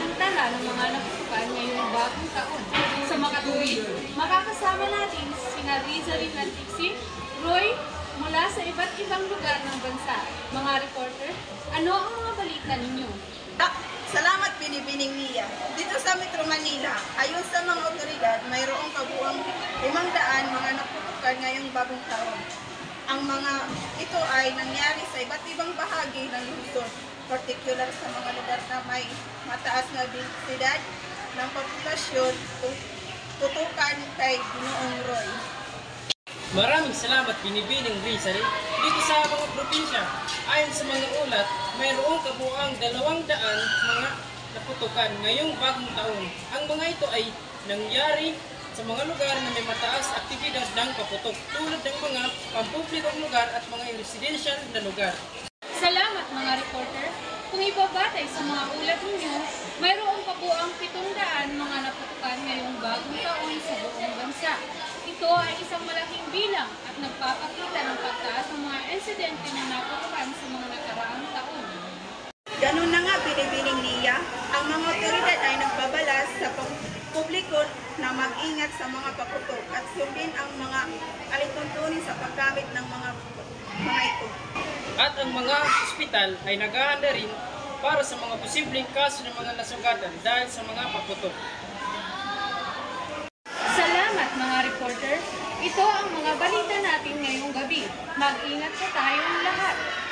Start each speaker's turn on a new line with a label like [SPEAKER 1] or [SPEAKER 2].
[SPEAKER 1] samantala ng mga naputukan ngayong bagong taon. Sa makatuwid, makakasama natin sina Rizalyn at Tixie, Roy, mula sa iba't ibang lugar ng bansa. Mga reporter, ano ang mga balita ninyo?
[SPEAKER 2] Salamat Binibining Nia. Dito sa Metro Manila, ayon sa mga otoridad, mayroong kabuuang 500 mga naputukan ngayong bagong taon. Ang mga ito ay nangyari sa iba't ibang bahagi ng lungsod, particular sa mga lugar na may mataas na densidad ng populasyon, tutukan kay Ginoong Roy.
[SPEAKER 3] Maraming salamat Binibining Rizalyn. Dito sa mga probinsya, ayon sa mga ulat, mayroong kabuuang 200 mga naputukan ngayong bagong taon. Ang mga ito ay nangyari sa mga lugar na may mataas aktibidad ng paputok, tulad ng mga pampublikong lugar at mga residential na lugar.
[SPEAKER 1] Salamat mga reporter. Kung ibabatay sa mga ulat ninyo, mayroong kabuuang 700 mga naputukan ngayong bagong taon sa buong bansa. Ito ay isang malaking bilang at nagpapakita ng pagtaas ng mga insidente na naputukan sa mga nakaraang taon.
[SPEAKER 2] Ganun na nga Binibining Nia, ang mga otoridad ay nagbabala sa publiko na mag-ingat sa mga paputok at sundin ang mga alituntunin sa paggamit ng mga ito.
[SPEAKER 3] At ang mga ospital ay naghahanda rin para sa mga posibleng kaso ng mga nasugatan dahil sa mga paputok.
[SPEAKER 1] Salamat mga reporter. Ito ang mga balita natin ngayong gabi. Mag-ingat po tayong lahat.